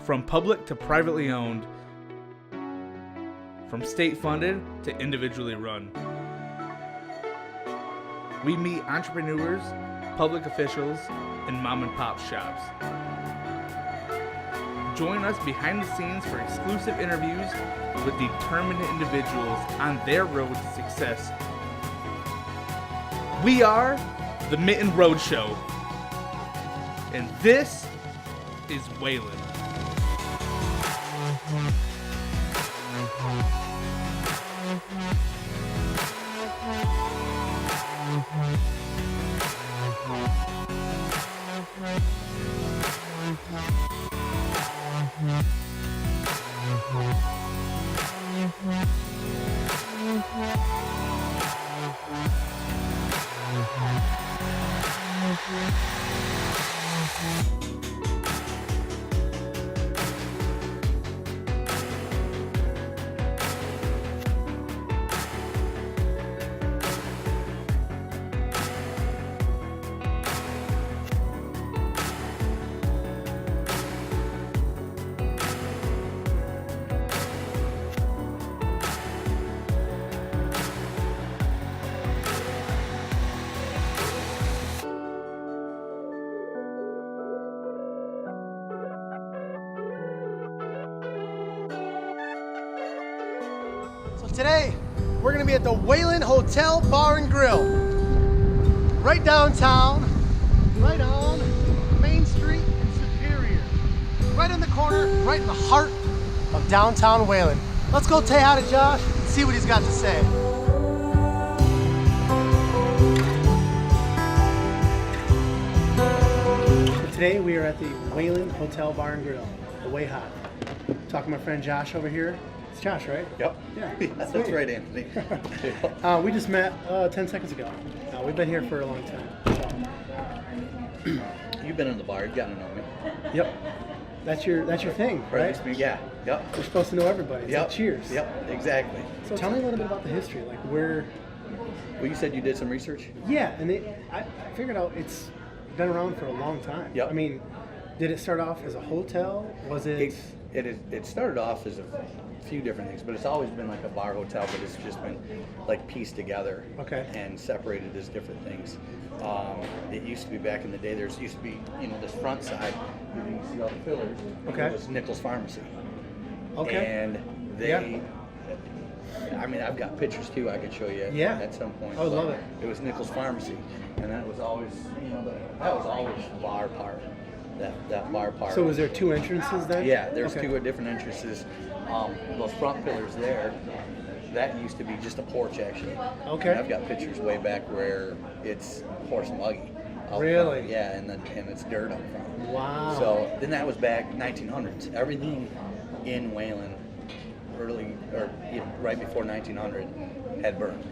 From public to privately owned, from state funded to individually run. We meet entrepreneurs, public officials, and mom and pop shops. Join us behind the scenes for exclusive interviews with determined individuals on their road to success. We are the Mitten Roadshow, and this is WAYLAND. So today, we're gonna be at the WAYLAND Hotel Bar and Grill. Right downtown, right on Main Street in Superior. Right in the corner, right in the heart of downtown WAYLAND. Let's go say hi to Josh and see what he's got to say. Today we are at the WAYLAND Hotel Bar and Grill, the Way Hot. Talking to my friend Josh over here. It's Josh, right? Yep. Yeah. That's right, Anthony. We just met 10 seconds ago. We've been here for a long time. You've been in the bar. You've gotten to know me. Yep. That's your thing, right? Yeah. Yep. We're supposed to know everybody. It's Yep. like cheers. Yep. Exactly. So tell me a little bit about the history, like where. Well, you said you did some research. Yeah, and I figured out it's been around for a long time. Yep. I mean, did it start off as a hotel? Was it? It started off as a few different things, but it's always been like a bar hotel, but it's just been like pieced together and separated as different things. It used to be back in the day, used to be, this front side, you can see all the pillars. Okay. It was Nichols Pharmacy. Okay. And I mean, I've got pictures too I could show you at some point. I would love it. It was Nichols Pharmacy, and that was always, that was always the bar part. That bar part. So was there two entrances then? Yeah, there's two different entrances. Those front pillars there, that used to be just a porch actually. Okay. And I've got pictures way back where it's horse and buggy. Really? Front. Yeah, and it's dirt up front. Wow. So then that was back 1900s. Everything in WAYLAND, right before 1900, had burned.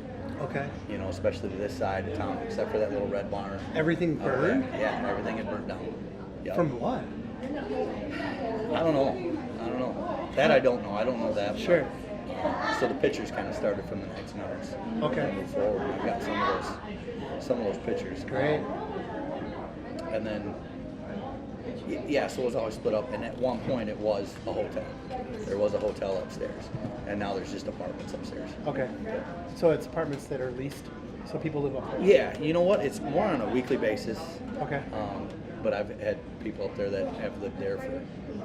Okay. Especially to this side of town, except for that little red barn. Everything burned? Yeah, everything had burned down. Yep. From what? I don't know. That I don't know. I don't know that. Sure. So the pictures kind of started from the 1900s. Okay. Move forward. We've got some of those pictures. Great. And then, so it was always split up. And at one point, it was a hotel. There was a hotel upstairs, and now there's just apartments upstairs. Okay. So it's apartments that are leased, so people live up there. Yeah. You know what? It's more on a weekly basis. Okay. But I've had people up there that have lived there for.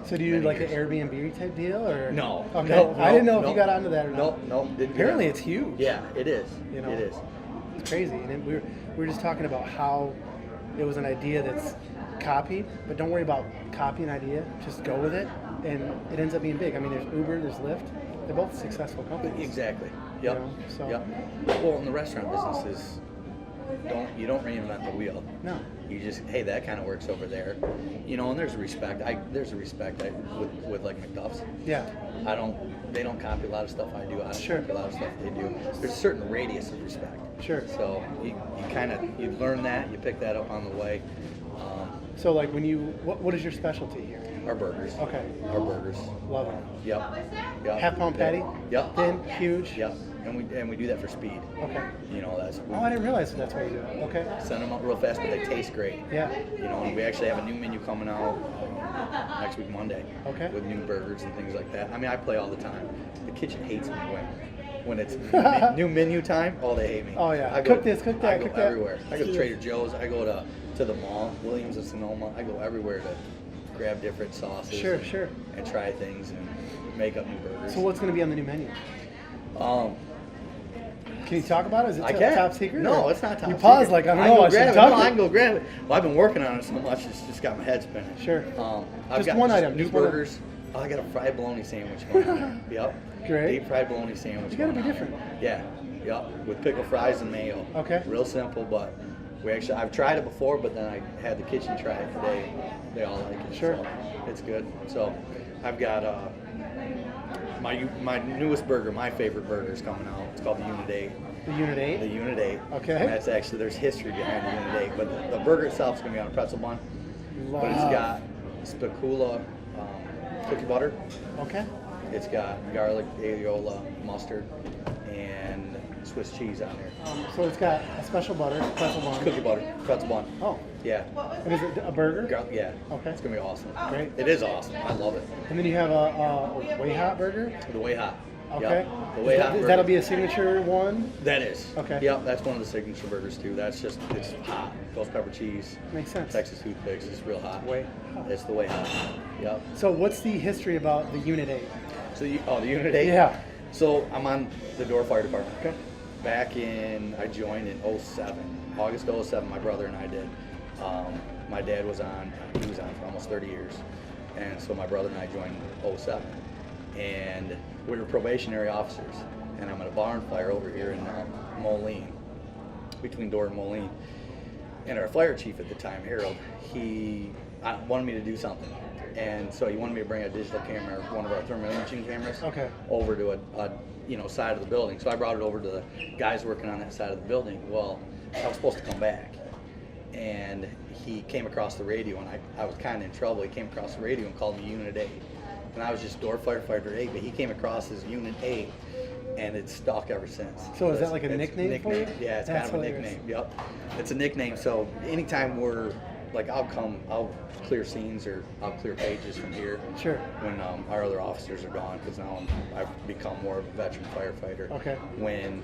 So do you do like years. an Airbnb type deal, or No? Okay. No, I didn't know if no. you got onto that or not. No. Didn't Apparently, get it's huge. Yeah, it is. You know? It is. It's crazy, and we were just talking about how it was an idea that's copied, but don't worry about copying an idea. Just go with it, and it ends up being big. I mean, there's Uber, there's Lyft. They're both successful companies. Exactly. Yep. So. Yep. Well, in the restaurant business is you don't reinvent the wheel. No. You just, hey, that kind of works over there, and there's a respect. There's a respect with like McDuff's. Yeah. They don't copy a lot of stuff I do. I don't Sure. copy a lot of stuff they do. There's a certain radius of respect. Sure. So you learn that, you pick that up on the way. So So like when you, what is your specialty here? Our burgers. Okay. Our burgers. Love it. Yep. Yep. Half pound patty? Yep. Thin, huge? Yep. And we do that for speed. Okay. You know, that's. Oh, I didn't realize that's what you do. Okay. Send them up real fast, but they taste great. Yeah. You know, and we actually have a new menu coming out next week Monday. Okay. With new burgers and things like that. I mean, I play all the time. The kitchen hates me when it's new menu time. Oh, they hate me. Oh yeah. I go, Cook this, cook that, I go cook that. everywhere. I go to Trader Joe's. I go to the mall, Williams and Sonoma. I go everywhere to grab different sauces. Sure, sure. And try things and make up new burgers. So what's going to be on the new menu? Can you talk about it? Is it I can. top secret? No, or? it's not top You secret. paused like, I don't know, I should grab it. talk No, it. I can go grab it. Well, I've been working on it so much, it's just got my head spinning. Sure. I've Just got one item, new just one burgers. Oh, I got a fried bologna sandwich going on. Yep. Great. Deep fried bologna sandwich. You gotta going be on. different. Yeah. Yep. With pickle fries and mayo. Okay. Real simple, but I've tried it before, but then I had the kitchen try it today. They all like it. Sure. So it's good. So I've got my newest burger, my favorite burger is coming out. It's called the Unit 8. The Unit 8? The Unit 8. Okay. And that's actually, there's history behind the Unit 8, but the burger itself is going to be on a pretzel bun. Wow. But it's got spicula cookie butter. Okay. It's got garlic, aioli, mustard, and Swiss cheese on there. So it's got a special butter, pretzel bun. Cookie butter, pretzel bun. Oh. Yeah. And is it a burger? Yeah. Okay. It's going to be awesome. Great. It is awesome. I love it. And then you have a way hot burger? The Way Hot. Okay. Yep. The Way Hot burger. That'll be a signature one? That is. Okay. Yep, that's one of the signature burgers too. That's just, it's hot. Ghost pepper cheese. Makes sense. Texas toothpicks. It's real hot. Way hot. It's the Way Hot. Yep. So what's the history about the Unit 8? So the Unit 8? Yeah. So I'm on the Door Fire Department. Okay. Back I joined in 07. August 07, my brother and I did. My dad he was on for almost 30 years. And so my brother and I joined in 07. And we were probationary officers. And I'm at a barn fire over here in Moline, between Door and Moline. And our fire chief at the time, Harold, he wanted me to do something. And so he wanted me to bring a digital camera, one of our thermal imaging cameras, Okay. over to a side of the building. So I brought it over to the guys working on that side of the building. Well, I was supposed to come back. And he came across the radio, and I was kind of in trouble. He came across the radio and called me Unit 8. And I was just Door Firefighter 8, but he came across as Unit 8, and it's stuck ever since. So is that like a nickname for you? Yeah, it's That's kind of a hilarious. nickname. Yep. It's a nickname, so anytime I'll clear scenes or I'll clear pages from here. Sure. When our other officers are gone, because now I've become more of a veteran firefighter. Okay. When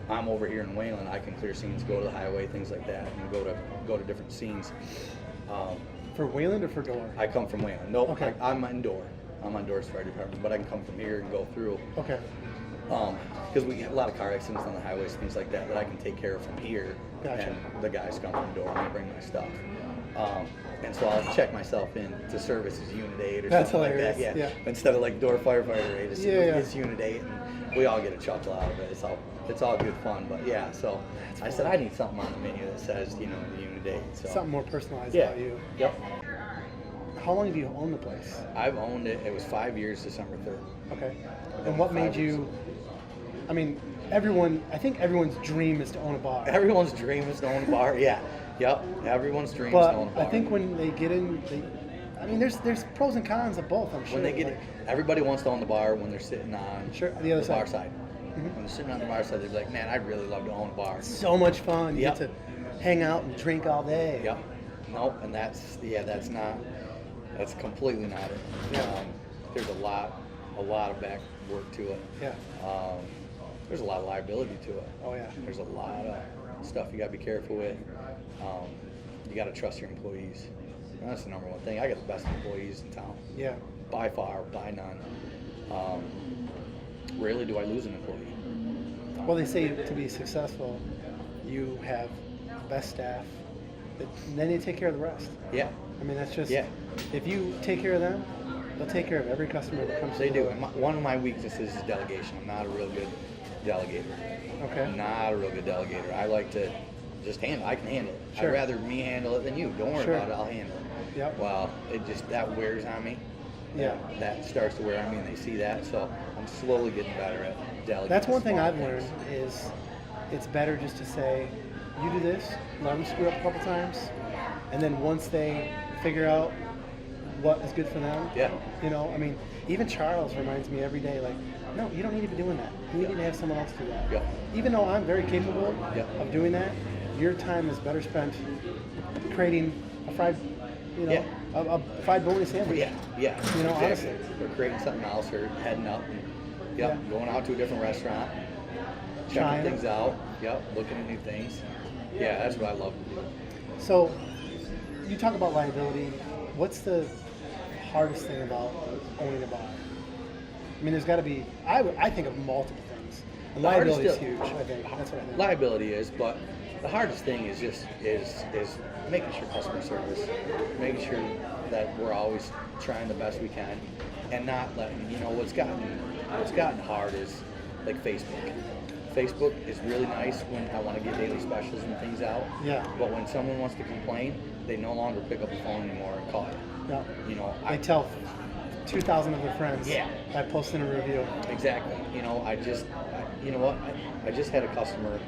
I'm over here in Wayland, I can clear scenes, go to the highway, things like that, and go to different scenes. For Wayland or for Door? I come from Wayland. Nope, Okay. I'm on Door. I'm on Door's fire department, but I can come from here and go through. Okay. Because we get a lot of car accidents on the highways, things like that I can take care of from here. Gotcha. And the guys come from Door and they bring my stuff. And so I'll check myself in to service as Unit 8 or That's something hilarious. like that. Yeah. Instead of like Door Firefighter 8, it's, Yeah. it's Unit 8, and we all get a chuckle out of it. It's all good fun. But yeah, so I said I need something on the menu that says, the Unit 8. So. Something more personalized Yeah. about you. Yep. How long have you owned the place? I've owned it. It was 5 years, December 3rd. Okay. And what made you? I mean, I think everyone's dream is to own a bar. Everyone's dream is to own a bar. Yeah. Yep. Everyone's dream is to own a But bar. I think when they get in, there's pros and cons of both. I'm sure. When they get everybody wants to own the bar when they're sitting on Sure, the other bar side. side. When they're sitting on the bar side, they're like, man, I'd really love to own a bar. So much fun. You Yep. get to hang out and drink all day. Yep. Nope. And that's completely not it. Yeah. There's a lot of back work to it. Yeah. There's a lot of liability to it. Oh yeah. There's a lot of stuff you got to be careful with. You got to trust your employees. That's the number one thing. I got the best employees in town. Yeah. By far, by none. Rarely do I lose an employee. Well, they say to be successful, you have the best staff, and then they take care of the rest. Yeah, I mean, that's just, Yeah. if you take care of them, they'll take care of every customer that comes they to the do. door. And one of my weaknesses is delegation. I'm not a real good delegator. Okay. I'm not a real good delegator. I like to just handle. I can handle it. Sure. I'd rather me handle it than you. Don't worry Sure. about it. I'll handle it. Yep. Well, that wears on me. Yeah. That starts to wear on me, and they see that. So I'm slowly getting better at delegating. That's one thing small I've things. learned is it's better just to say, you do this, let them screw up a couple times, and then once they figure out what is good for them, Yeah. you know, I mean, even Charles reminds me every day, like, no, you don't need to be doing that. You need to have someone else do that. Yeah. Even though I'm very capable Yeah. of doing that, your time is better spent creating a fried, you know, a fried bologna sandwich. Yeah, yeah. You know, exactly. honestly. Or creating something else, or heading up, and going out to a different restaurant, checking Trying things out. Yep, looking at new things. Yeah, that's what I love to do. So, you talk about liability. What's the hardest thing about owning a bar? I mean, there's got to be. I think of multiple things. And liability is huge. I think that's what I think. Liability is, but the hardest thing is just is making sure customer service, making sure that we're always trying the best we can, and not letting what's gotten hard is like Facebook. Facebook is really nice when I want to get daily specials and things out. Yeah. But when someone wants to complain, they no longer pick up the phone anymore and call you. Yeah. You know, I tell 2,000 of their friends. Yeah. I post in a review. Exactly. I just had a customer.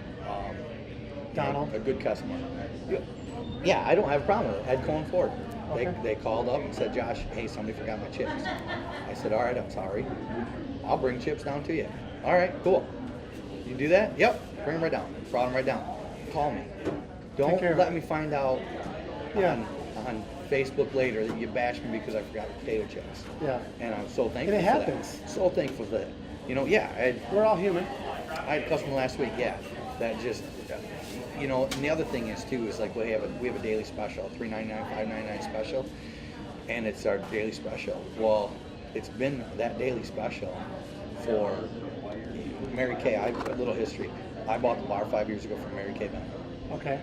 Donald? A good customer. Yeah, I don't have a problem with it. Ed Cohen Ford. Okay. They called up and said, Josh, hey, somebody forgot my chips. I said, all right, I'm sorry. I'll bring chips down to you. All right, cool. You do that? Yep. Bring them right down. Brought them right down. Call me. Don't let me find out on Facebook later that you bashed me because I forgot potato chips. Yeah. And I'm so thankful And it for happens. that. So thankful for that. We're all human. I had a customer last week, that just, and the other thing is too, is like we have a daily special, $3.99, $5.99 special, and it's our daily special. Well, it's been that daily special for Mary Kay. I have a little history. I bought the bar 5 years ago from Mary Kay Bennett. Okay.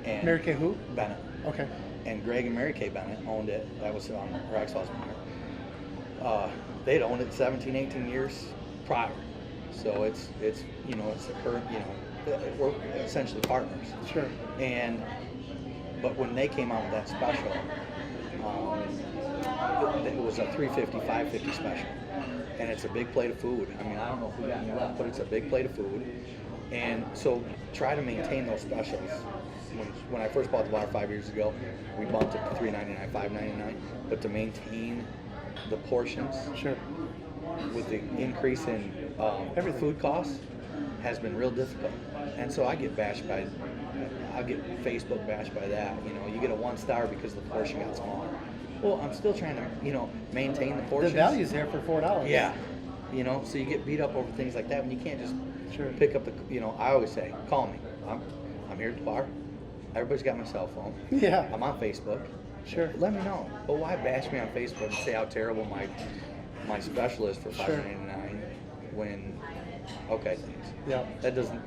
And Mary Kay who? Bennett. Okay. And Greg and Mary Kay Bennett owned it. That was her ex-husband here. They'd owned it 17, 18 years prior. So it's the current, we're essentially partners. Sure. But when they came out with that special, it was a $3.50, $5.50 special. And it's a big plate of food. I mean, I don't know if we got any left, but it's a big plate of food. And so try to maintain those specials. When I first bought the bar 5 years ago, we bumped it to $3.99, $5.99. But to maintain the portions, sure, with the increase in everything, food costs, has been real difficult. And so I get Facebook bashed by that. You get a 1 star because the portion got smaller. Well, I'm still trying to, maintain the portions. The value's there for $4. Yeah. So you get beat up over things like that when you can't just sure pick up I always say, call me. I'm here at the bar. Everybody's got my cell phone. Yeah. I'm on Facebook. Sure. Let me know. But why bash me on Facebook and say how terrible my special is for $5.99 when, okay, thanks. Yeah. That doesn't,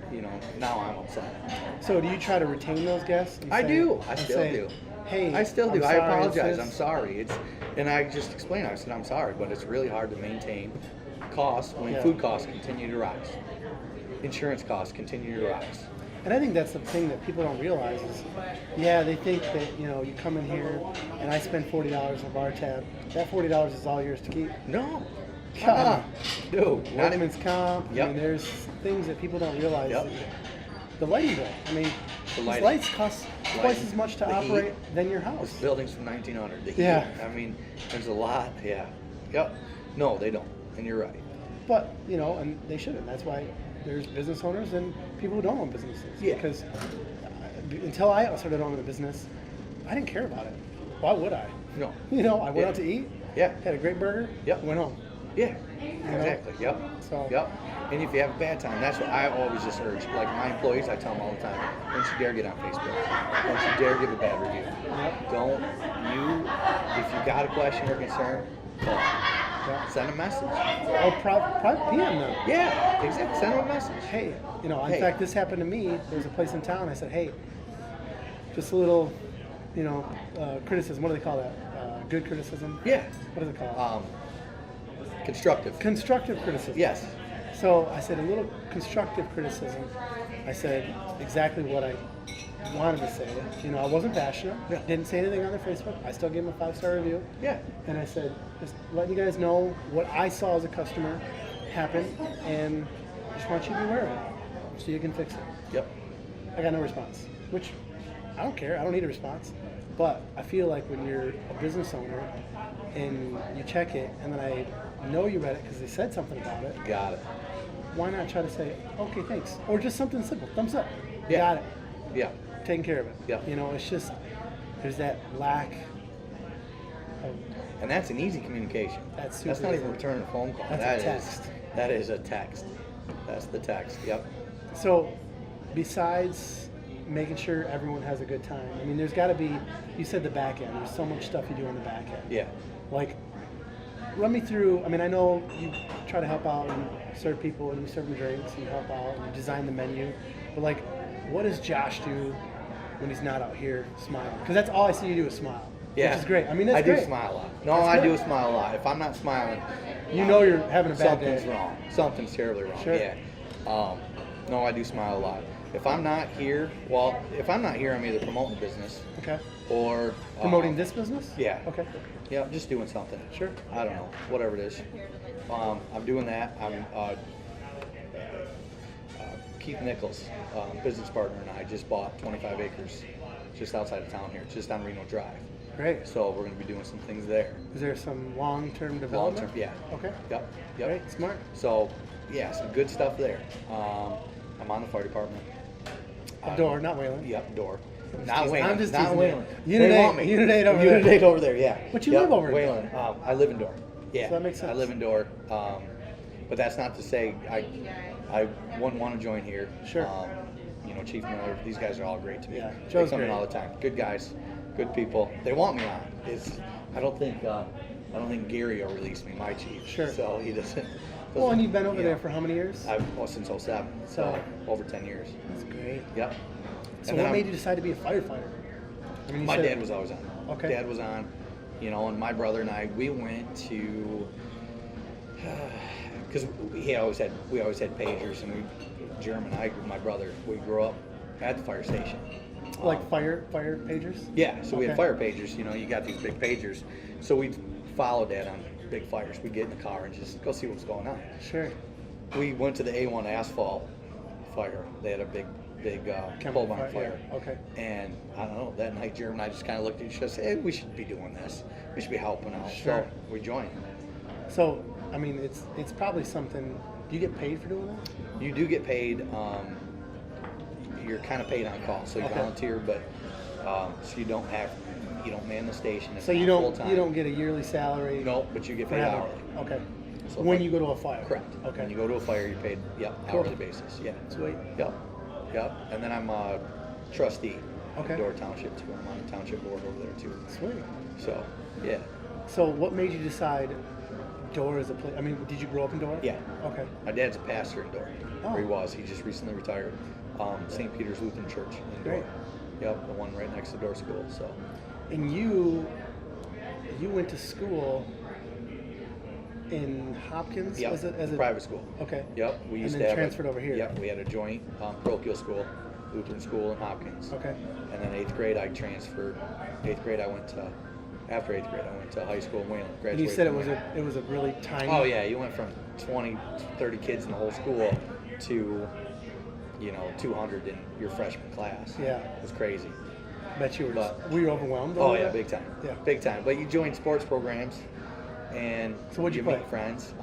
now I'm upset. So do you try to retain those guests? I do. I still do. Hey, I still do. I'm I sorry, apologize. I'm sorry. And I just explained. I said I'm sorry, but it's really hard to maintain costs when food costs continue to rise. Insurance costs continue to rise. And I think that's the thing that people don't realize is, they think that, you come in here and I spend $40 on a bar tab. That $40 is all yours to keep. No. Come on. Dude. Workman's comp. Yep. I mean, there's things that people don't realize. Yep. The lighting bill. I mean, these lights cost twice as much to operate than your house. This building's from 1900. The heat. Yeah. I mean, there's a lot. Yeah. Yep. No, they don't. And you're right. But, and they shouldn't. That's why there's business owners and people who don't own businesses. Yeah. Because until I started owning a business, I didn't care about it. Why would I? No. I went out to eat. Yeah. Had a great burger. Yep. Went home. Yeah. Exactly. Yep. So. Yep. And if you have a bad time, that's what I always just urge. Like my employees, I tell them all the time, don't you dare get on Facebook. Don't you dare give a bad review. Yep. If you got a question or concern, call. Yep. Send a message. Or private PM them. Yeah, exactly. Send them a message. Hey, in fact, this happened to me. There's a place in town. I said, hey, just a little, criticism. What do they call that? Good criticism? Yeah. What is it called? Constructive. Constructive criticism. Yes. So I said a little constructive criticism. I said exactly what I wanted to say. I wasn't passionate. Yeah. Didn't say anything on their Facebook. I still gave them a 5-star review. Yeah. And I said, just letting you guys know what I saw as a customer happen, and just want you to be aware of it so you can fix it. Yep. I got no response, which I don't care. I don't need a response. But I feel like when you're a business owner and you check it, and then I know you read it because they said something about it. Got it. Why not try to say, okay, thanks, or just something simple, thumbs up. Yeah. Got it. Yeah. Taking care of it. Yeah. You know, it's just there's that lack of. And that's an easy communication. That's not super even easy. returning a phone call. That's That a text. That is a text. That's the text. Yep. So, besides making sure everyone has a good time, I mean, there's got to be. You said the back end. There's so much stuff you do on the back end. Yeah. Like, run me through. I mean, I know you try to help out and serve people, and you serve them drinks, and you help out, and you design the menu. But like, what does Josh do when he's not out here smiling? Because that's all I see you do is smile. Yeah. Which is great. I mean, that's I great. do smile a lot. No, That's I good. do smile a lot. If I'm not smiling, You know you're having a bad something's day. wrong. Something's terribly wrong. Sure. Yeah. No, I do smile a lot. If I'm not here, I'm either promoting the business Okay. or Promoting this business? Yeah. Okay. Yeah, just doing something. Sure. I don't know, whatever it is. I'm doing that. I'm Keith Nichols, business partner, and I just bought 25 acres just outside of town here, just on Reno Drive. Great. So we're going to be doing some things there. Is there some long-term Long development? term, yeah. Okay. Yep. Great. Smart. So, yeah, some good stuff there. I'm on the fire department. Door, not Wayland. Yep, door. I'm Not just Wayland. teasing Not you. Wayland. Unit They eight- want me. Unit eight over there. Unit 8 over there, yeah. But you Yep, live over in Wayland. I live in Door. Yeah. So that makes sense. I live in Door. But that's not to say I wouldn't want to join here. Sure. Chief Miller, these guys are all great to me. Yeah, They Joe's come in great. all the time. Good guys, good people. They want me on. I don't think Gary will release me, my chief. Sure. So he doesn't. Well, and you've been over you there know, for how many years? since 07. So- over 10 years. That's great. Yep. So And what then made you decide to be a firefighter? I mean, you My said- dad was always on. Okay. Dad was on, and my brother and I, we went to, because we always had pagers, and Jeremy and I, my brother, we grew up at the fire station. Like fire pagers? Yeah, so we had Okay. fire pagers. You got these big pagers. So we'd follow Dad on big fires. We'd get in the car and just go see what's going on. Sure. We went to the A1 asphalt fire. They had a big Chemical pole barn fire, fire. yeah, okay. And I don't know, that night Jeremy and I just kind of looked at each other and said, hey, we should be doing this. We should be helping out. Sure. So we joined. So, I mean, it's probably something. Do you get paid for doing that? You do get paid. You're kind of paid on call, so you Okay. volunteer, but so you don't man the station. It's So you not don't full-time. get a yearly salary? No, but you get for paid having- hourly. Okay. So when if I- you go to a fire? Correct. Okay. When you go to a fire, you're paid, Cool. hourly basis. Yeah. Sweet. Yep. And then I'm a trustee Okay. of Door Township too. I'm on the township board over there too. Sweet. So, yeah. So what made you decide Door is a place? I mean, did you grow up in Door? Yeah. Okay. My dad's a pastor in Door. Oh. Or he was. He just recently retired. St. Peter's Lutheran Church in Door. Great. Yep, the one right next to Door School. So, And you went to school in Hopkins? yep, As a private school. Okay. Yep, we used and to then have transferred over here. Yep, we had a joint parochial school, Lutheran school in Hopkins. Okay. And then 8th grade, I transferred. 8th grade, after 8th grade, I went to high school in Wayland. And you said it Graduated was from it was a really tiny. Oh yeah, you went from 20, 30 kids in the whole school to, 200 in your freshman class. Yeah. It was crazy. Bet you were. But- Were you overwhelmed? Oh over yeah, that? big time. Yeah. Big time. But you join sports programs, and So what'd you meet play? friends.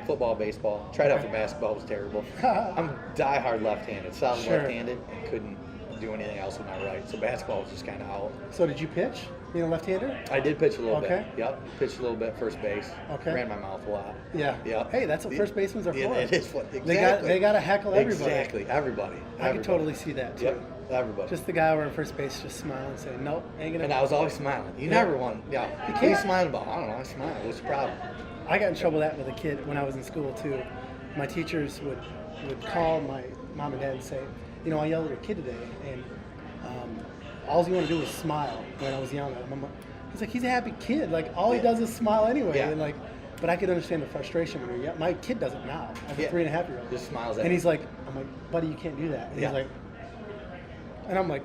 Football, baseball. Tried out Okay. for basketball. Was terrible. I'm diehard left-handed, solid Sure. left-handed, and couldn't do anything else with my right. So basketball was just kind of out. So did you pitch? Being a left-hander? I did pitch a little Okay. bit. Yep, pitched a little bit first base. Okay. Ran my mouth a lot. Yeah. Yep. Hey, that's what first basemans are Yeah, for. it is what exactly. They got to heckle everybody. Exactly, everybody. I could totally see that too. Yep, everybody. Just the guy over at first base just smiling and saying, nope, ain't gonna. And I was always smiling. You never won. Yeah. You What are you can't. smiling about? I don't know. I smile. What's the problem? I got in trouble with that with a kid when I was in school too. My teachers would call my mom and dad and say, I yelled at your kid today, and all you want to do is smile. When I was young, he's like, he's a happy kid. Like all he Yeah. does is smile anyway. Yeah. And but I could understand the frustration when you're young. My kid does it now. I have a Yeah. 3.5-year-old. Just smiles at And me. he's like, I'm like, buddy, you can't do that. And Yeah. he's like, and I'm like,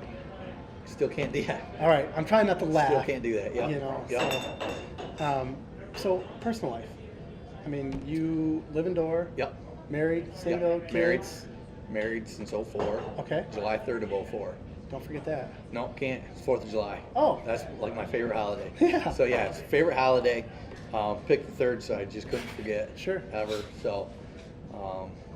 Still can't do that. all right, I'm trying not to laugh. Still can't do that. Yep. Yep. So personal life. I mean, you live in Door. Yep. Married, single, Yep. Married. kids. Married since 04. Okay. July 3rd of 04. Don't forget that. No, can't. It's 4th of July. Oh. That's like my favorite holiday. Yeah. So yeah, it's favorite holiday. Picked the 3rd, so I just couldn't forget. Sure. Ever. So,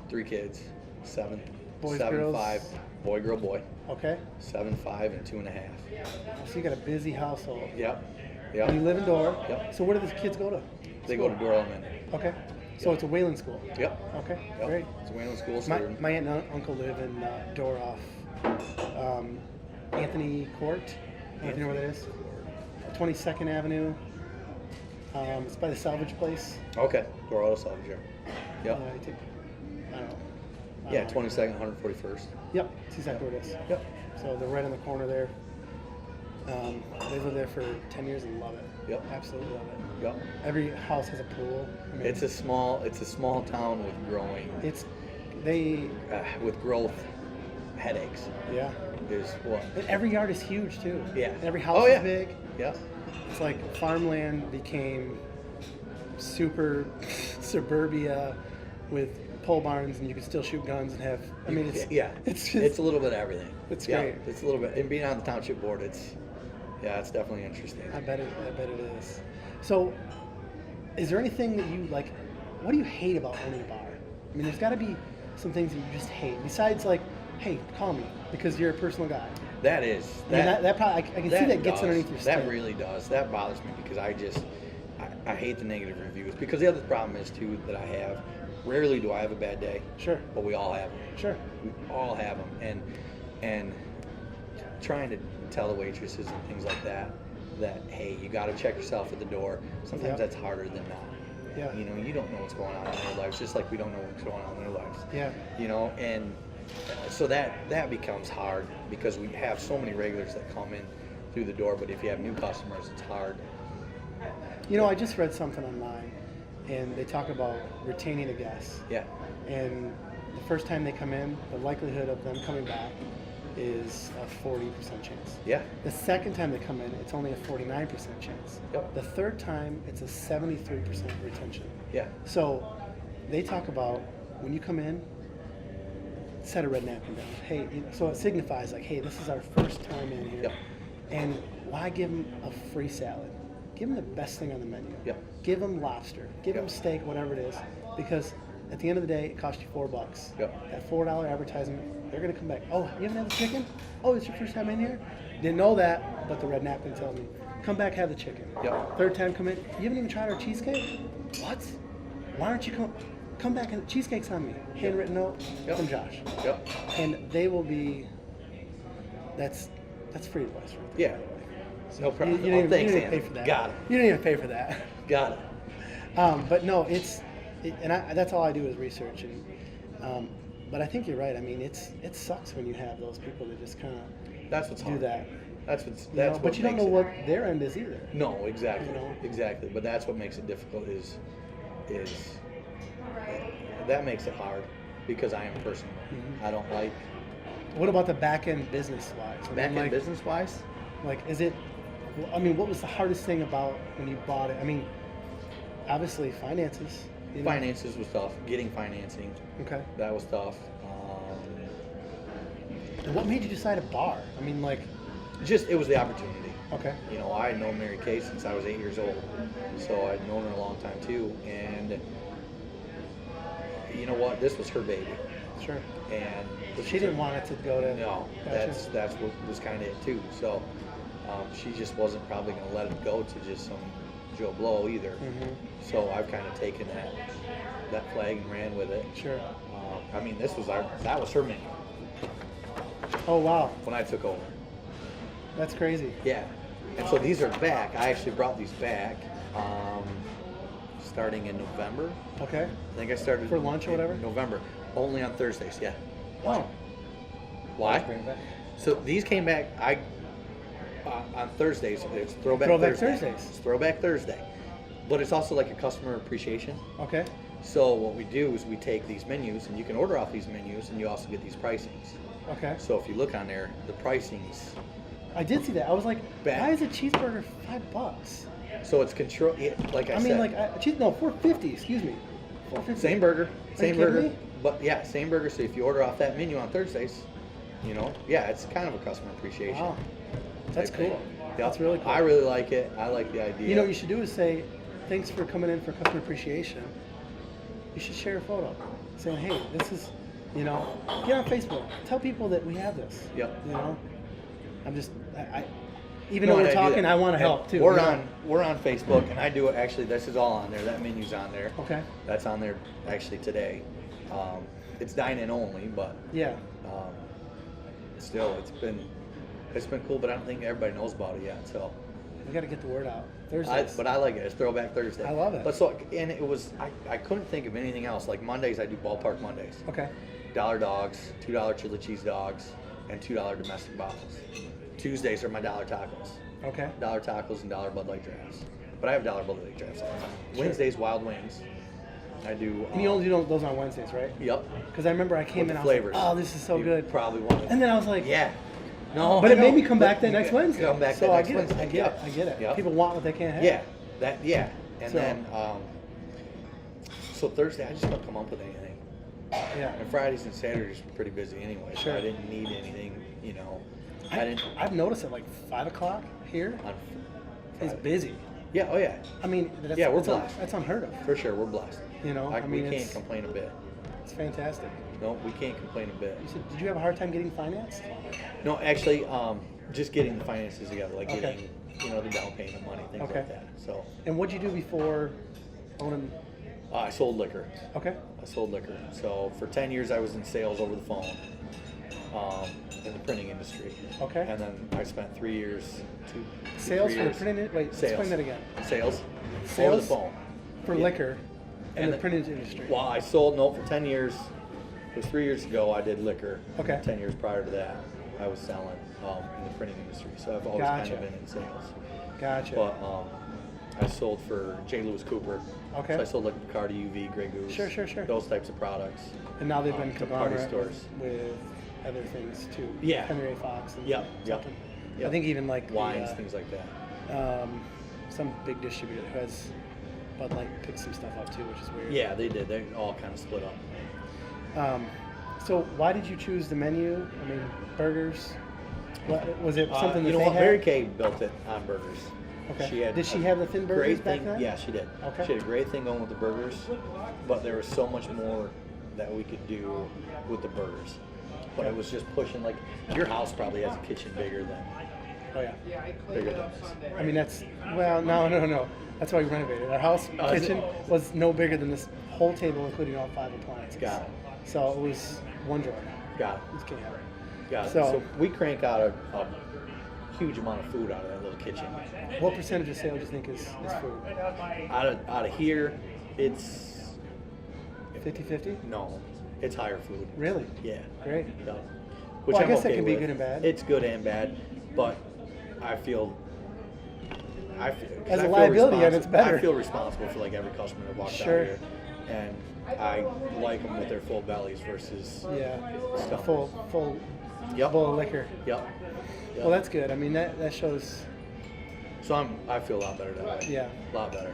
3 kids, 7, Boys, 7, girls? 5, boy, girl, boy. Okay. 7, 5, and 2.5. So you got a busy household. Yep. And you live in Door. Yep. So where do the kids go to? They go to Door Elementary. Okay. So it's a Wayland school. Yep. Okay. Yep. Great. It's a Wayland school. So My aunt and uncle live in Door off Anthony Court. I don't know if you know where that is. 22nd Avenue. It's by the salvage place. Okay. Door Auto Salvage. Yep. I don't know. Yeah, 22nd, 141st. Yep, that's exactly where it is. Yep. So they're right on the corner there. They lived there for 10 years and love it. Yep. Absolutely love it. Yep. Every house has a pool. I mean, It's a small town with growing. With growth headaches. Yeah. Is what. And every yard is huge too. Yeah. And every house is big. Yeah. It's like farmland became super suburbia with pole barns, and you can still shoot guns and have. I mean, it's it's a little bit of everything. It's yeah, great. It's a little bit, and being on the township board, it's definitely interesting. I bet it is. So, is there anything that you like? What do you hate about owning a bar? I mean, there's got to be some things that you just hate. Besides, like, hey, call me because you're a personal guy. That is. That probably I can see that gets underneath your skin. That really does. That bothers me because I hate the negative reviews. Because the other problem is too that I have. Rarely do I have a bad day. Sure. But we all have them. Sure. We all have them, and trying to tell the waitresses and things like that hey, you got to check yourself at the door. Sometimes that's harder than not. Yeah. You know, you don't know what's going on in their lives, just like we don't know what's going on in their lives. Yeah. You know, and so that becomes hard because we have so many regulars that come in through the door, but if you have new customers, it's hard. You know, I just read something online, and they talk about retaining a guest. Yeah. And the first time they come in, the likelihood of them coming back is a 40% chance. Yeah. The second time they come in, it's only a 49% chance. Yep. The third time, it's a 73% retention. Yeah. So they talk about when you come in, set a red napkin down. Hey, so it signifies like, hey, this is our first time in here. Yep. And why give them a free salad? Give them the best thing on the menu. Yep. Give them lobster. Give them steak, whatever it is. Because at the end of the day, it costs you $4. Yep. That $4 advertisement, they're going to come back. Oh, you haven't had the chicken? Oh, it's your first time in here? Didn't know that, but the red napkin tells me. Come back, have the chicken. Yep. Third time, come in. You haven't even tried our cheesecake? What? Why aren't you come back and cheesecake's on me? Handwritten note from Josh. Yep. And they will be. That's free advice right there. Yeah. No problem. You didn't Thanks, even pay Andy. for that. Got it. You didn't even pay for that. Got it. But no, that's all I do is research. But I think you're right. I mean, it sucks when you have those people that just kind of what's do hard. that. That's what's. But you don't know what their end is either. No, exactly. You know? Exactly. But that's what makes it difficult. Is that makes it hard because I am personal. Mm-hmm. I don't like. What about the back end business wise? Back end business wise? Like, is it? I mean, what was the hardest thing about when you bought it? I mean, obviously finances. You know? Finances was tough. Getting financing. Okay. That was tough. And what made you decide a bar? I mean, like. It was the opportunity. Okay. You know, I had known Mary Kay since I was 8 years old, so I'd known her a long time too. And you know what? This was her baby. Sure. And she didn't want it to go to. No, Gotcha. that's what was kind of it too. So she just wasn't probably going to let it go to just some Joe Blow either. Mm-hmm. So I've kind of taken that flag and ran with it. Sure. I mean, that was her menu Oh wow, when I took over. that's crazy. Yeah. And so these are back. I actually brought these back starting in November. Okay. I think I started For lunch or whatever? in November. Only on Thursdays, yeah. Wow. Why? Bring it back. So these came back on Thursdays. It's Throwback Thursday. Thursdays. It's Throwback Thursday. But it's also like a customer appreciation. Okay. So what we do is we take these menus, and you can order off these menus, and you also get these pricings. Okay. So if you look on there, the pricings. I did see that. I was like, Back. why is a cheeseburger $5? So it's control. Like I I said. mean, like, $4.50. Excuse me. $4.50. Same burger. Are you Same kidding burger. me? But yeah, same burger. So if you order off that menu on Thursdays, You know, yeah, it's kind of a customer appreciation. Wow, that's type cool. thing. Yep. That's really cool. I really like it. I like the idea. You know what you should do is say, thanks for coming in for customer appreciation. You should share a photo saying, hey, this is, you know, get on Facebook. Tell people that we have this. Yep. You know, even though we're talking, I want to help too. We're on Facebook, and I do it. Actually, this is all on there. That menu's on there. Okay. That's on there actually today. It's dine-in only, but yeah. Still, it's been cool. But I don't think everybody knows about it yet. So We got to get the word out. Thursdays. But I like it. It's Throwback Thursday. I love it. But so, and it was, I couldn't think of anything else. Like Mondays, I do Ballpark Mondays. Okay. $1 dogs, $2 chili cheese dogs, and $2 domestic bottles. Tuesdays are my $1 tacos. Okay. $1 tacos and $1 Bud Light drafts. But I have $1 Bud Light drafts all the time. Sure. Wednesdays, Wild Wings. I do. And you only do those on Wednesdays, right? Yep. Because I remember I came With in, the I was flavors. like, oh, this is so You good. Probably want it. And then I was like, Yeah. No. But I it made know. me come back that But next you Wednesday. Come back so that I next get Wednesday. it. I get Yep. it. I get it. Yep. People want what they can't have. Yeah. And So- then so Thursday I just don't come up with anything. Yeah. And Fridays and Saturdays were pretty busy anyway. Sure. So I didn't need anything, you know. I didn't I've noticed at like 5 o'clock here on is Friday. busy. Yeah, oh yeah. I mean, that's, Yeah, we're that's, blessed. that's unheard of. For sure, we're blessed. You know, I we mean, can't it's, complain a bit. it's fantastic. No, we can't complain a bit. You said, did you have a hard time getting financed? No, actually, just getting the finances together, like Okay. getting, you know, the down payment money, things Okay. like that. So, And what'd you do before owning? I sold liquor. Okay. I sold liquor. So for 10 years, I was in sales over the phone, in the printing industry. Okay. And then I spent 3 years, Sales 3 for the years. printing? Wait, Sales. explain that again. Sales. Over Sales the phone. for Yeah. liquor in And the the- printing industry. Well, I sold, for 10 years. It was 3 years ago I did liquor. Okay. 10 years prior to that, I was selling in the printing industry. So I've always Gotcha. kind of been in sales. Gotcha. But I sold for J. Lewis Cooper. Okay. So I sold like Bacardi UV, Grey Goose. Sure. Those types of products. And now they've been to party conglomerate stores. with other things too. Yeah. Henry A. Fox and Yep. something. Yep. I think even like Wines, the, things like that. some big distributor who has Bud Light picked some stuff up too, which is weird. Yeah, they did. They all kind of split up. So why did you choose the menu? I mean, burgers. What, was it something that you know they what? had? Mary Kay built it on burgers. Okay. Did she a have the thin burgers great back thing. then? Yeah, she did. Okay. She had a great thing going with the burgers, but there was so much more that we could do with the burgers. But it was just pushing, like, your house probably has a kitchen bigger than Oh yeah. this. I mean that's no. That's why we renovated. Our house Oh, is it? kitchen was no bigger than this whole table, including all 5 appliances. Got it. So it was one drawer. Got it. Just kidding. Got it. So- So we crank out a huge amount of food out of that little kitchen. What percentage of sales do you think is food? Out of here, it's 50-50? no, it's higher food. Really? Yeah. Great. Yeah. Well, I I'm guess that okay can be with. good and bad. It's good and bad, but I feel 'cause As a I feel liability, and responsi- it's better. I feel responsible for like every customer that walks Sure. out here, and I like them with their full bellies versus. Yeah. A Stuff. full Yep. bowl of liquor. Yep. Yep. Well, that's good. I mean, that shows. So I feel a lot better that way. Yeah. A lot better.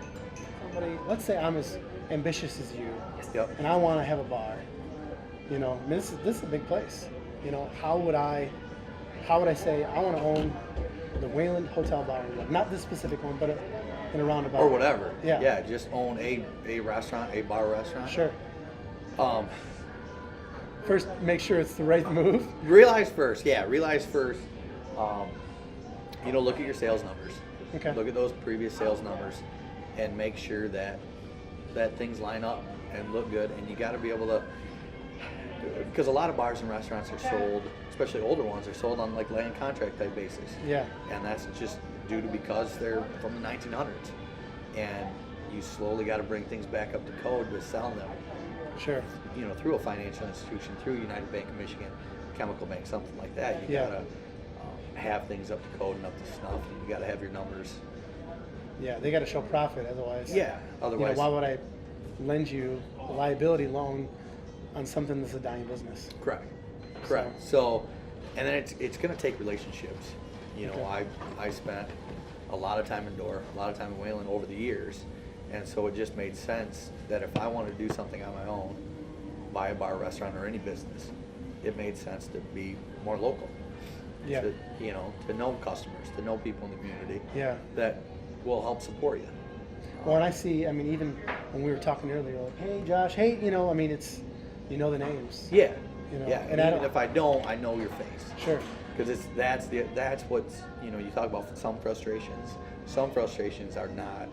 Somebody, let's say I'm as ambitious as you, Yep. and I want to have a bar. You know, I mean, this is a big place. You know, how would I say I want to own the Wayland Hotel Bar and Grill? Not this specific one, but in a roundabout. Or whatever. Yeah. Yeah. Just own a restaurant, a bar restaurant. Sure. First, First, make sure it's the right move. realize first. Look at your sales numbers. Okay. Look at those previous sales numbers, and make sure that things line up and look good. And you got to be able to, because a lot of bars and restaurants are sold, especially older ones, are sold on like land contract type basis. Yeah. And that's just because they're from the 1900s, and you slowly got to bring things back up to code with selling them. Sure. Through a financial institution, through United Bank of Michigan, Chemical Bank, something like that. You Yeah. gotta have things up to code and up to snuff. And you gotta have your numbers. Yeah, they got to show profit, otherwise. Yeah. Otherwise, why would I lend you a liability loan on something that's a dying business? correct. So, and then it's gonna take relationships. I spent a lot of time in Door, a lot of time in Wayland over the years, and so it just made sense that if I wanted to do something on my own, buy a bar, restaurant, or any business, it made sense to be more local. Yeah. To know customers, to know people in the community. Yeah. That will help support you. Well, and I see, I mean, even when we were talking earlier, like, hey, Josh, hey, it's, the names. Yeah. And And even if I don't, I know your face. Sure. Because that's what's, you talk about some frustrations. Some frustrations are not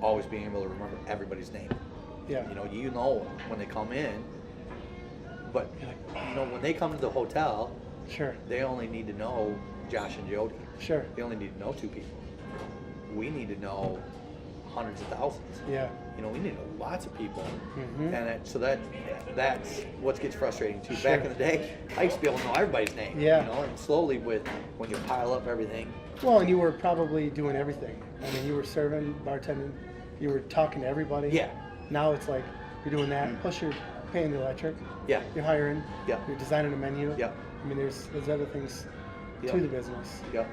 always being able to remember everybody's name. Yeah. When they come in, but when they come to the hotel, sure, they only need to know Josh and Jody. Sure. They only need to know 2 people. We need to know hundreds of thousands. Yeah. We need to know lots of people. Mm-hmm. And that's what gets frustrating too. Sure. Back in the day, I used to be able to know everybody's name. Yeah. And slowly when you pile up everything. Well, and you were probably doing everything. I mean, you were serving, bartending, you were talking to everybody. Yeah. Now it's like you're doing that, plus you're paying the electric. Yeah. You're hiring. Yeah. You're designing a menu. Yeah. I mean, there's other things Yeah. to the business. Yeah.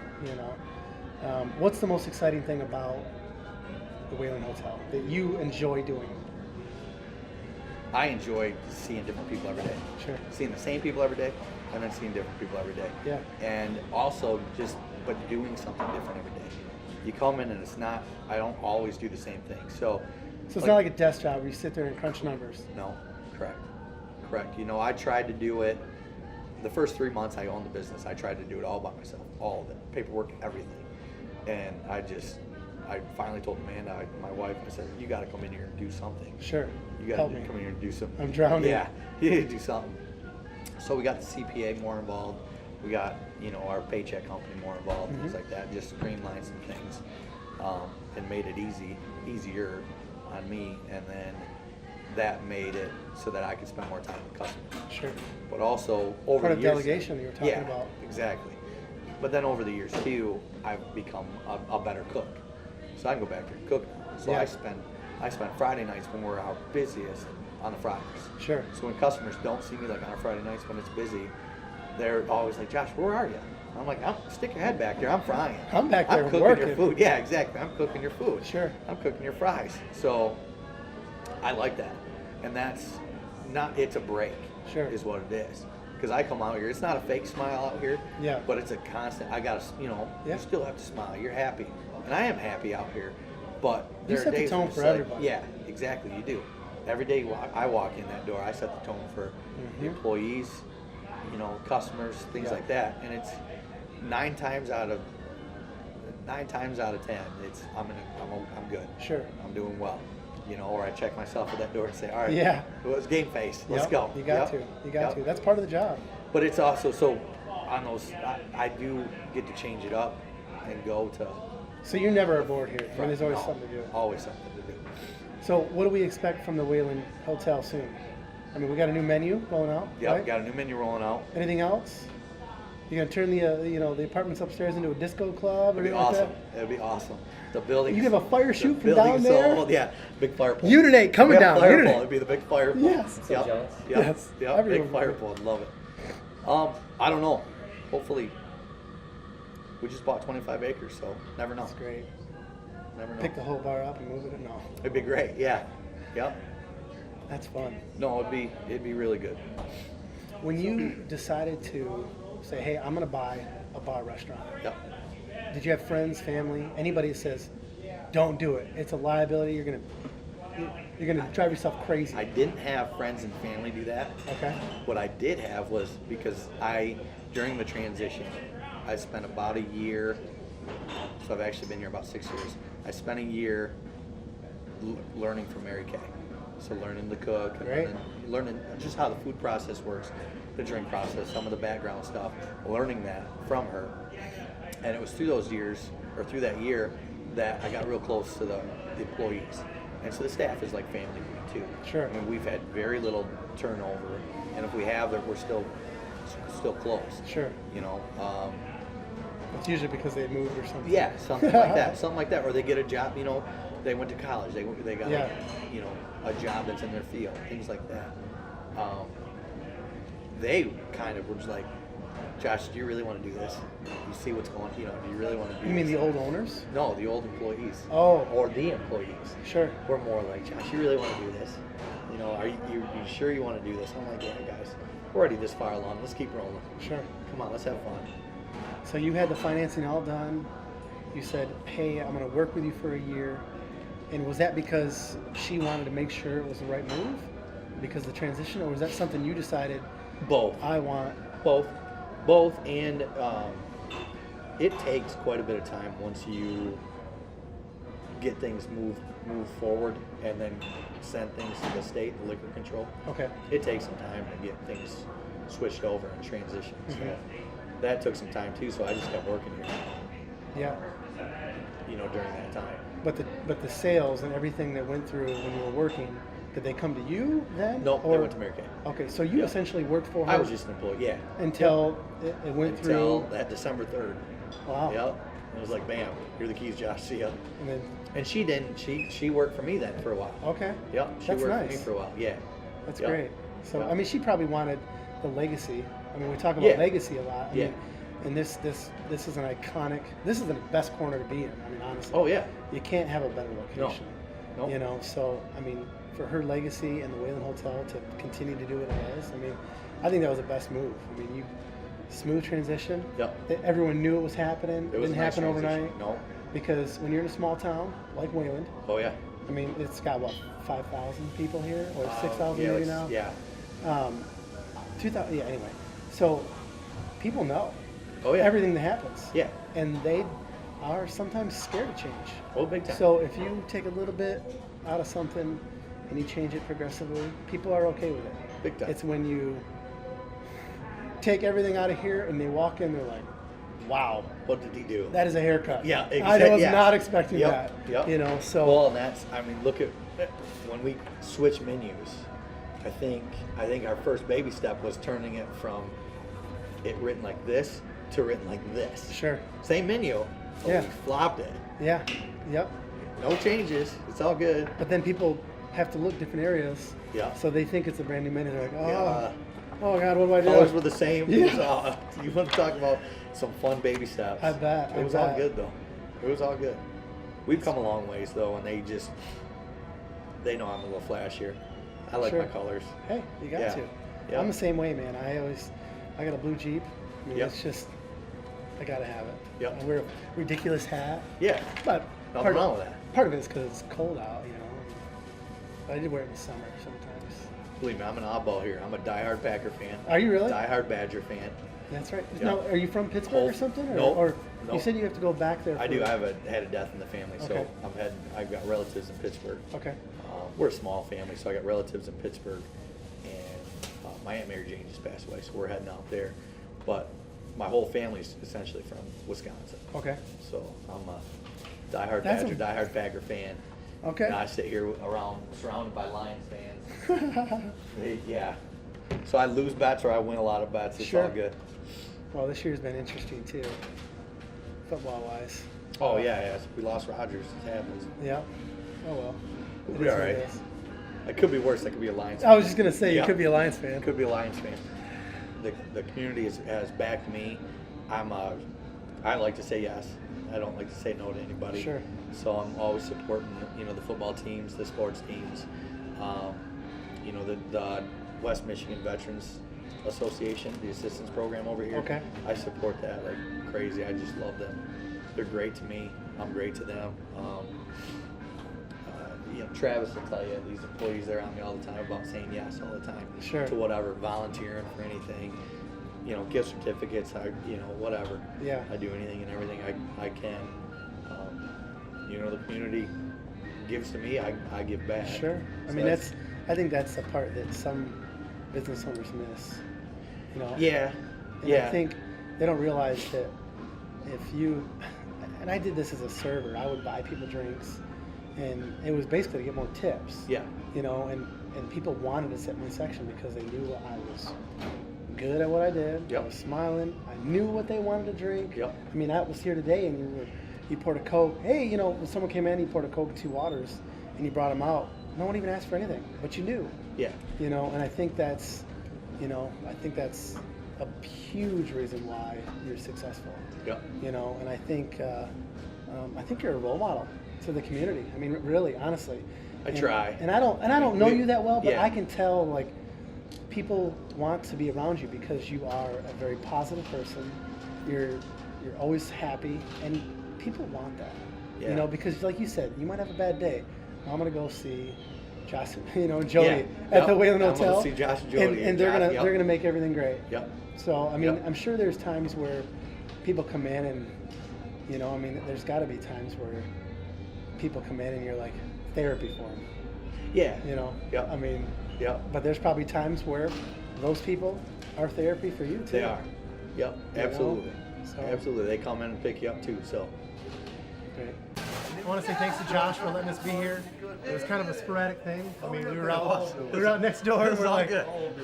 What's the most exciting thing about the Wayland Hotel that you enjoy doing? I enjoy seeing different people every day. Sure. Seeing the same people every day, and then seeing different people every day. Yeah. And also but doing something different every day. You come in and I don't always do the same thing. So it's not like a desk job where you sit there and crunch numbers. No, correct. I tried to do it, the first 3 months I owned the business, I tried to do it all by myself, all of it, paperwork, everything. And I finally told Amanda, my wife, I said, you got to come in here and do something. Sure. You got to come in here and do something. I'm drowning. Yeah, you need to do something. So we got the CPA more involved. We got, our paycheck company more involved, things like that, just streamlined some things and made it easier on me. And then that made it so that I could spend more time with customers. Sure. But also over part the of years, delegation you were talking about. Exactly. But then over the years too, I've become a better cook. So I can go back there and cook. So Yeah. I spend Friday nights when we're our busiest on the Fridays. Sure. So when customers don't see me like on our Friday nights when it's busy, they're always like, Josh, where are you? I'm like, stick your head back there. I'm frying. I'm back there cooking working. your food. Yeah, exactly. I'm cooking your food. Sure. I'm cooking your fries. So I like that. And it's a break. Sure. Is what it is. Because I come out here, it's not a fake smile out here. Yeah. But it's a constant, you Yeah. still have to smile. You're happy. And I am happy out here. But You there are set the days tone when it's for like, everybody. yeah, exactly. You do. Every day I walk in that door, I set the tone for the employees, customers, things like that. And it's 9 times out of 10, I'm good. Sure. I'm doing well. Or I check myself at that door and say, all right, Yeah. well, it's game face. Let's Yep. go. You got Yep. to. You got Yep. to. That's part of the job. But it's also, so on those, I do get to change it up and go to. So you're never bored here. I mean, there's always No, something to do. Always something to do. So what do we expect from the Wayland Hotel soon? I mean, we got a new menu rolling out. Yep, Right? got a new menu rolling out. Anything else? You gonna turn the apartments upstairs into a disco club or It'd be anything awesome. like It'd be awesome. The building. You have a fire chute from building down is so there? old. Yeah, big fire pole. Unite coming Big down, Fire Unite. pole. It'd be the big fire pole. Yes. Yep. jealous. Yep. Yes. Yep. Everyone Big fire would. pole. I'd love it. I don't know. Hopefully, we just bought 25 acres, so never know. That's great. Never know. Pick the whole bar up and move it. No, It'd be great. Yeah. Yep. that's fun. No, it'd be really good. When you decided to say, "Hey, I'm gonna buy a bar restaurant," Yep. did you have friends, family, anybody that says, "Don't do it. It's a liability. You're gonna drive yourself crazy." I didn't have friends and family do that. Okay. What I did have was because during the transition, I spent about a year, so I've actually been here about 6 years. I spent a year learning from Mary Kay. So learning to cook, and Great. learning just how the food process works, the drink process, some of the background stuff, learning that from her. And it was through those years, or through that year, that I got real close to the employees. And so the staff is like family to me too. Sure. I mean, we've had very little turnover, and if we have, we're still close. Sure. It's usually because they moved or something. Yeah, something like that. Something like that. Or they get a job, they went to college. They got, Yeah. a job that's in their field, things like that. They kind of were just like, Josh, do you really want to do this? You see what's going on, do you really want to do this? You mean the old owners? No, the old employees. Oh. Or the employees. Sure. We're more like, Josh, you really want to do this? Are you sure you want to do this? I'm like, yeah, guys. we're already this far along. Let's keep rolling. Sure. Come on, let's have fun. So you had the financing all done. You said, hey, I'm going to work with you for a year. And was that because she wanted to make sure it was the right move? Because of the transition? Or was that something you decided? Both. I want. Both. And it takes quite a bit of time once you get things move forward and then send things to the state, the liquor control. Okay. It takes some time to get things switched over and transition. Mm-hmm. So that took some time too, so I just kept working here. Yeah. During that time. But the sales and everything that went through when you were working, did they come to you then? No, they went to Mary Kay. Okay, so you essentially worked for her. I was just an employee, yeah. Until it went Until through. that December 3rd. Wow. Yep. It was like, bam, here are the keys, Josh. See ya. And then, And she didn't. She worked for me then for a while. okay. Yep. She That's worked nice. for me for a while. Yeah. That's Yep. great. So Yep. I mean, she probably wanted the legacy. I mean, we talk about Yeah. legacy a lot. I Yeah. mean, and this is an iconic. This is the best corner to be in. I mean, honestly. Oh yeah. You can't have a better location. No. So I mean, for her legacy and the Wayland Hotel to continue to do what it is, I mean, I think that was the best move. I mean, smooth transition. Yep. Everyone knew it was happening. It was didn't a nice happen transition. overnight. No. Because when you're in a small town like Wayland, Oh yeah. I mean, it's got what, 5,000 people here, or 6,000 yeah, maybe it's- now. Yeah. 2,000. Yeah. Anyway, so people know Oh yeah. everything that happens. Yeah. And they are sometimes scared to change. Oh, big time. So if you take a little bit out of something and you change it progressively, people are okay with it. Big time. It's when you take everything out of here and they walk in, they're like, wow, What did he do? that is a haircut. Yeah, I was yeah. not expecting Yep, that. yep. So Well, and that's. I mean, look at when we switch menus. I think our first baby step was turning it from it written like this to written like this. sure. Same menu, but Yeah. we flopped it. Yeah. Yep. No changes. It's all good. But then people have to look different areas. Yeah. So they think it's a brand new menu. They're like, oh, Yeah. oh God, what do I do? Colors were the same. Yeah. It was all- you want to talk about some fun baby steps? I bet, It I was all bet. good though. It was all good. We've come a long ways though, and they know I'm a little flashier. I like Sure. my colors. Hey, you got Yeah. to. Yeah. I'm the same way, man. I got a blue Jeep. I mean, Yep. it's just, I gotta have it. Yep. I wear a ridiculous hat, Yeah. but Nothing wrong with that. part of it is because it's cold out, But I did wear it in the summer sometimes. Believe me, I'm an oddball here. I'm a diehard Packer fan. Are you really? Diehard Badger fan. That's right. Yeah. Now, are you from Pittsburgh or something? No, Or no. you said you have to go back there. I do. I had a death in the family, Okay. so I've got relatives in Pittsburgh. Okay. We're a small family, so I got relatives in Pittsburgh, and my Aunt Mary Jane just passed away, so we're heading out there. But my whole family's essentially from Wisconsin, Okay. so I'm a diehard That's Badger, diehard Packer fan. Okay. And I sit here surrounded by Lions fans. Yeah. So I lose bets or I win a lot of bets. It's Sure. all good. Well, this year's been interesting too, football-wise. Oh yeah. We lost Rodgers. It happens. Yeah. Oh well. We'll It be is all what right. it is. It could be worse. I could be a Lions. I was just gonna say Yeah. you could be a Lions fan. Could be a Lions fan. The community has backed me. I like to say yes. I don't like to say no to anybody. Sure. So I'm always supporting the football teams, the sports teams. The West Michigan Veterans Association, the assistance program over here. Okay. I support that like crazy. I just love them. They're great to me. I'm great to them. Travis will tell you these employees they're on me all the time about saying yes all the time. Sure. To whatever, volunteering for anything. Gift certificates. Whatever. Yeah. I do anything and everything I can. The community gives to me. I give back. Sure. I So mean, I think that's the part that some business owners miss. Yeah. And Yeah. I think they don't realize that if you, and I did this as a server, I would buy people drinks, and it was basically to get more tips. Yeah. And people wanted to sit in my section because they knew I was good at what I did. Yep. I was smiling. I knew what they wanted to drink. Yep. I mean, I was here today, and you poured a Coke. Hey, when someone came in, you poured a Coke and 2 waters, and you brought them out. No one even asked for anything, but you knew. Yeah. And I think that's, a huge reason why you're successful. Yeah. And I think you're a role model to the community. I mean, really, honestly. I try. And I don't know you that well, but Yeah. I can tell, like, people want to be around you because you are a very positive person. You're always happy, and people want that. Yeah. You know, because like you said, you might have a bad day. I'm gonna go see Josh, Jody at the Wayland Hotel. I'm gonna see Josh and Jody, and they're gonna make everything great. Yep. So I mean, I'm sure there's times where people come in and there's got to be times where people come in and you're like therapy for them. Yeah. I mean. Yeah. But there's probably times where those people are therapy for you too. They are. Yep. Absolutely. So, absolutely. They come in and pick you up too. So. Great. I want to say thanks to Josh for letting us be here. It was kind of a sporadic thing. I mean, we were out next door and we're like,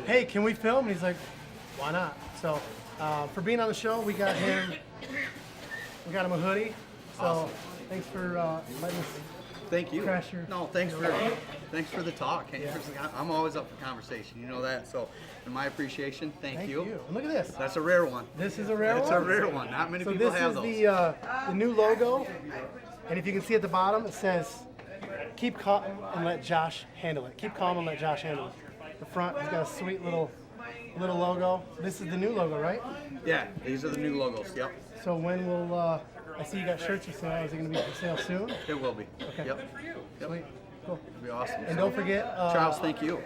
hey, can we film? And he's like, why not? So for being on the show, we got him a hoodie. So awesome. Thanks for letting us. Thank you. No, thanks for the talk. Yeah. I'm always up for conversation. You know that. So, in my appreciation, thank you. And look at this. That's a rare one. This is a rare one? It's a rare one. Not many people have those. So this is the new logo. And if you can see at the bottom, it says, keep calm and let Josh handle it. Keep calm and let Josh handle it. The front has got a sweet little logo. This is the new logo, right? Yeah, these are the new logos. Yep. So when will I see you got shirts for sale? Is it going to be for sale soon? It will be. Okay. Yep. Sweet. Cool. It'll be awesome. And don't forget, Charles, thank you.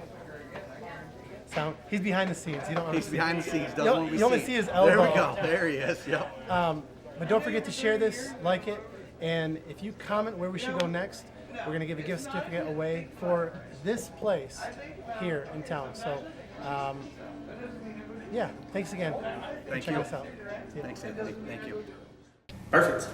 He's behind the scenes. He's behind the scenes. You only see his elbow. There we go. There he is. Yep. But don't forget to share this, like it, and if you comment where we should go next, we're going to give a gift certificate away for this place here in town. So, yeah, thanks again. Thank you. Check us out. Thanks, Anthony. Thank you. Perfect.